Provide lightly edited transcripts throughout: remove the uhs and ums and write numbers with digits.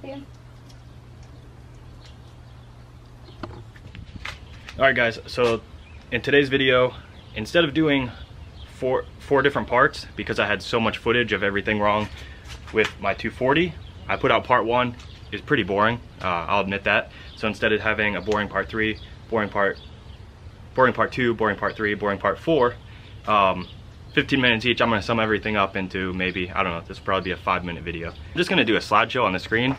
help you? Alright guys, so in today's video, instead of doing four different parts, because I had so much footage of everything wrong with my 240, I put out part 1. It's pretty boring, I'll admit that. So instead of having a boring part 3, boring part 2, boring part 3, boring part 4, 15 minutes each, I'm going to sum everything up into maybe, I don't know, this will probably be a 5-minute video. I'm just going to do a slideshow on the screen.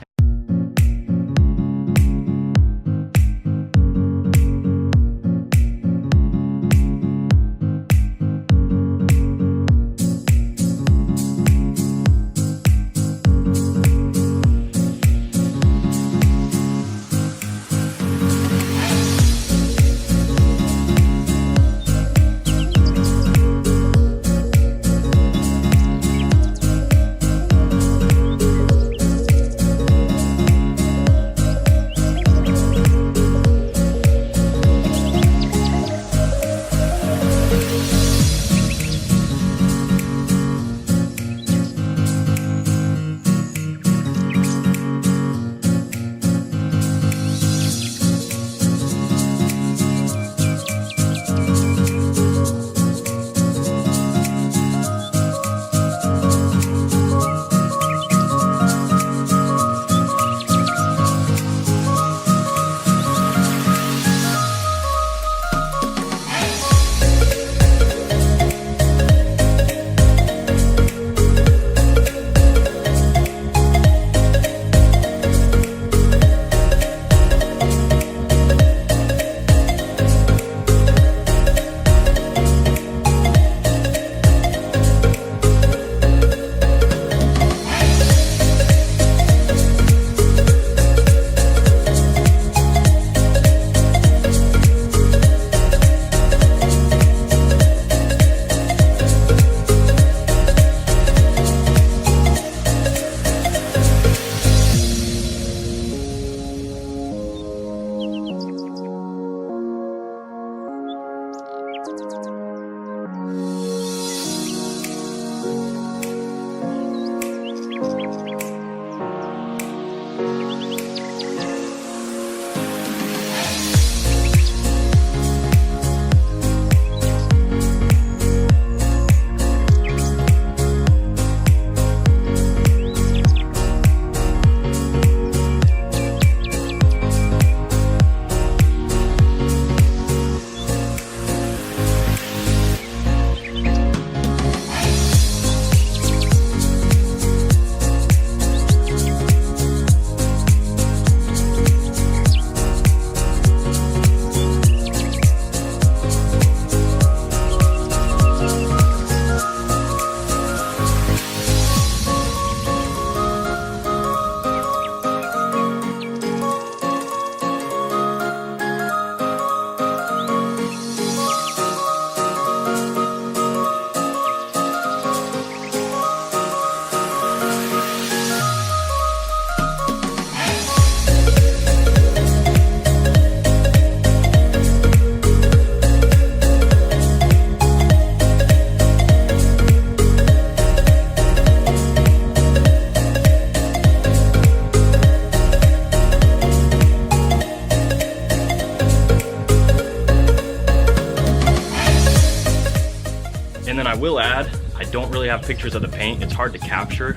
And then I will add, I don't really have pictures of the paint. It's hard to capture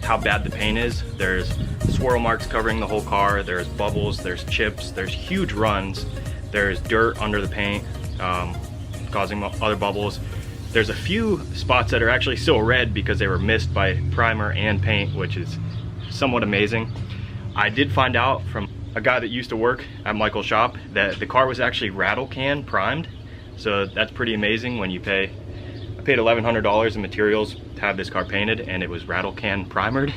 how bad the paint is. There's swirl marks covering the whole car, there's bubbles, there's chips, there's huge runs, there's dirt under the paint causing other bubbles. There's a few spots that are actually still red because they were missed by primer and paint, which is somewhat amazing. I did find out from a guy that used to work at Michael's shop that the car was actually rattle can primed. So that's pretty amazing when you pay, I paid $1,100 in materials to have this car painted and it was rattle can primered.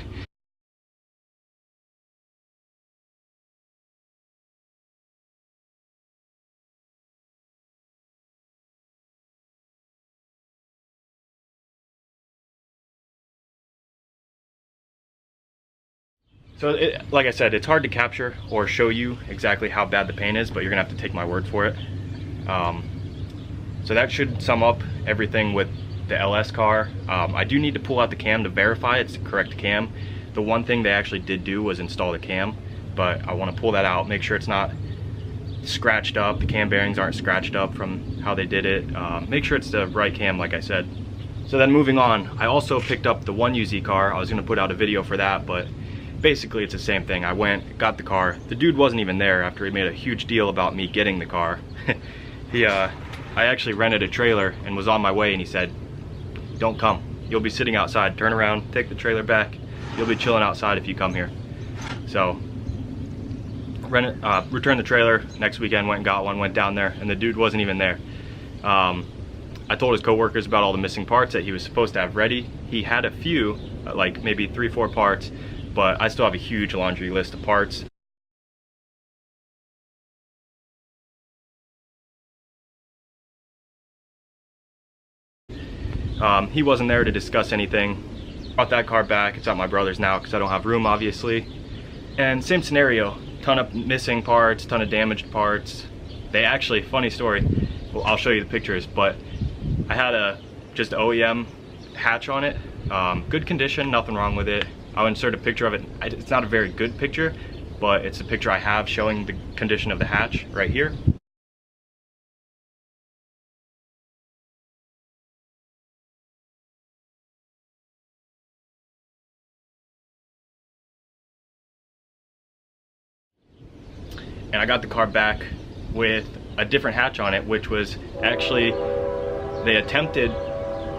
So like I said, it's hard to capture or show you exactly how bad the paint is, but you're gonna have to take my word for it. So that should sum up everything with the LS car. I do need to pull out the cam to verify it's the correct cam. the one thing they actually did do was install the cam, but I want to pull that out, make sure it's not scratched up, the cam bearings aren't scratched up from how they did it, make sure it's the right cam like I said. So then moving on, I also picked up the 1UZ car. I was going to put out a video for that, but basically it's the same thing. I went, got the car. The dude wasn't even there after he made a huge deal about me getting the car. I actually rented a trailer and was on my way, and he said, "Don't come. You'll be sitting outside. Turn around, take the trailer back. You'll be chilling outside if you come here." So returned the trailer. Next weekend went and got one, went down there, and the dude wasn't even there. I told his coworkers about all the missing parts that he was supposed to have ready. He had a few, like maybe 3-4 parts, but I still have a huge laundry list of parts. He wasn't there to discuss anything. Brought that car back. It's at my brother's now because I don't have room, obviously. And same scenario, ton of missing parts, ton of damaged parts. They actually, funny story, well, I'll show you the pictures, but I had a just OEM hatch on it. Good condition, nothing wrong with it. I'll insert a picture of it. It's not a very good picture, but it's a picture I have showing the condition of the hatch right here. And I got the car back with a different hatch on it, which was actually, they attempted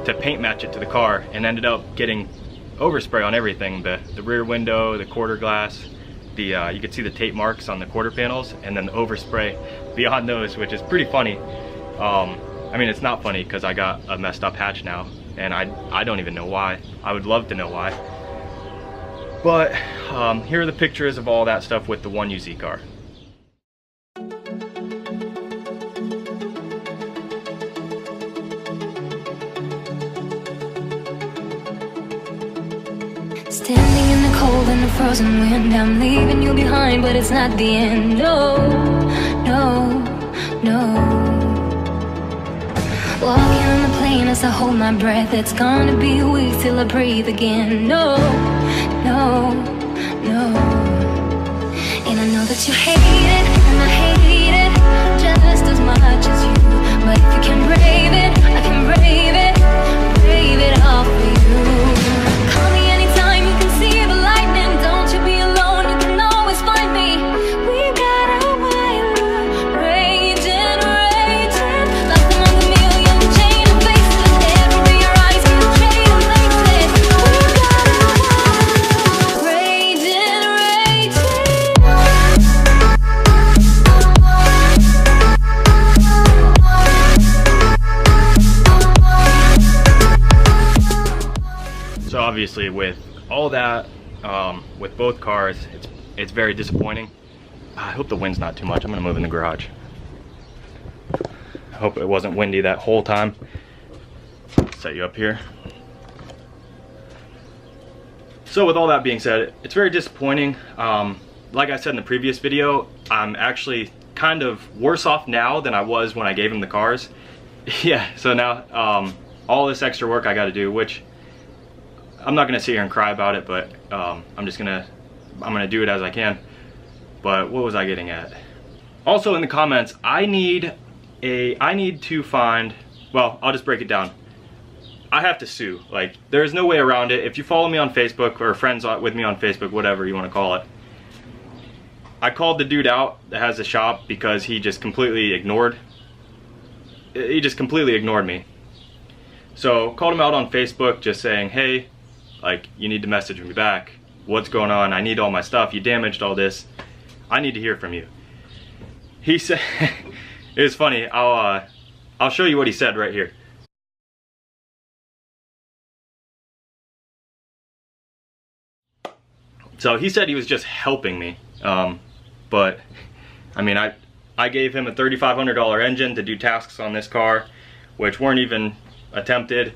to paint match it to the car and ended up getting overspray on everything, the rear window, the quarter glass, you could see the tape marks on the quarter panels, and then the overspray beyond those, which is pretty funny. I mean, it's not funny because I got a messed up hatch now, and I don't even know why. I would love to know why. But here are the pictures of all that stuff with the 1UZ car. Standing in the cold and the frozen wind, I'm leaving you behind, but it's not the end. No, no, no. Walking on the plane as I hold my breath. It's gonna be a week till I breathe again. No, no, no. And I know that you hate it, and I hate it just as much as you. But if you can brave it, I can brave it all for you. Call me anytime you can see the lightning. Don't you be alone, you can always find me. We got a wild raging, raging, lost among a million chain of faces. Every your eyes can trade in places. We got a wild raging, raging. So obviously with all that, with both cars, it's very disappointing. I hope the wind's not too much. I'm gonna move in the garage. I hope it wasn't windy that whole time. Set you up here. So with all that being said, it's very disappointing. Like I said in the previous video, I'm actually kind of worse off now than I was when I gave him the cars. Yeah, so now all this extra work I gotta do, which I'm not gonna sit here and cry about it, but I'm gonna do it as I can. But what was I getting at? Also in the comments, I need to find, well, I'll just break it down. I have to sue. Like, there's no way around it. If you follow me on Facebook or friends with me on Facebook, whatever you want to call it, I called the dude out that has the shop because he just completely ignored me. So called him out on Facebook, just saying, hey, like, you need to message me back. What's going on? I need all my stuff. You damaged all this. I need to hear from you. He said, it was funny. I'll show you what he said right here. So he said he was just helping me, but I mean, I gave him a $3,500 engine to do tasks on this car, which weren't even attempted,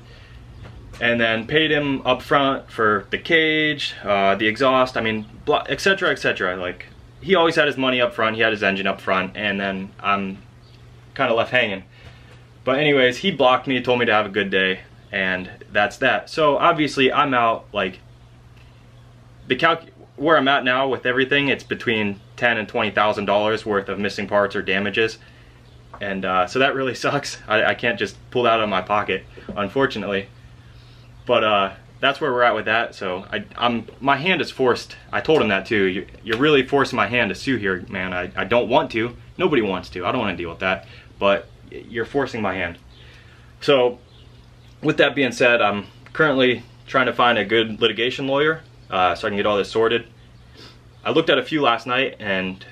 and then paid him up front for the cage, the exhaust, I mean, etc., etc. Like, he always had his money up front, he had his engine up front, and then I'm kind of left hanging. But anyways, he blocked me, told me to have a good day, and that's that. So obviously I'm out, like, where I'm at now with everything, it's between $10,000 and $20,000 worth of missing parts or damages, and so that really sucks. I can't just pull that out of my pocket, unfortunately. But that's where we're at with that. So my hand is forced. I told him that too. You're really forcing my hand to sue here, man. I don't want to. Nobody wants to. I don't want to deal with that. But you're forcing my hand. So with that being said, I'm currently trying to find a good litigation lawyer so I can get all this sorted. I looked at a few last night, and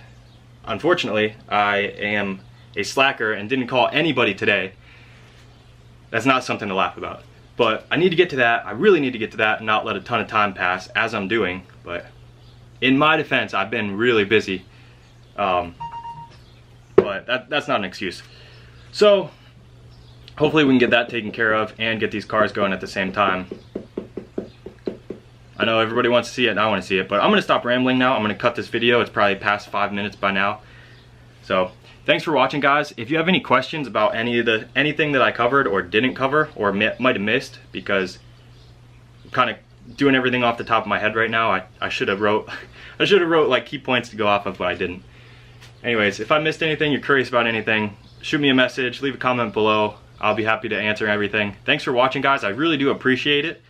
unfortunately I am a slacker and didn't call anybody today. That's not something to laugh about. But I need to get to that. I really need to get to that and not let a ton of time pass, as I'm doing. But in my defense, I've been really busy. But that's not an excuse. So hopefully we can get that taken care of and get these cars going at the same time. I know everybody wants to see it and I want to see it, but I'm going to stop rambling now. I'm going to cut this video. It's probably past 5 minutes by now. So thanks for watching, guys. If you have any questions about anything that I covered or didn't cover or might have missed, because I'm kind of doing everything off the top of my head right now, I should have wrote like key points to go off of, but I didn't. Anyways, if I missed anything, you're curious about anything, shoot me a message, leave a comment below. I'll be happy to answer everything. Thanks for watching, guys. I really do appreciate it.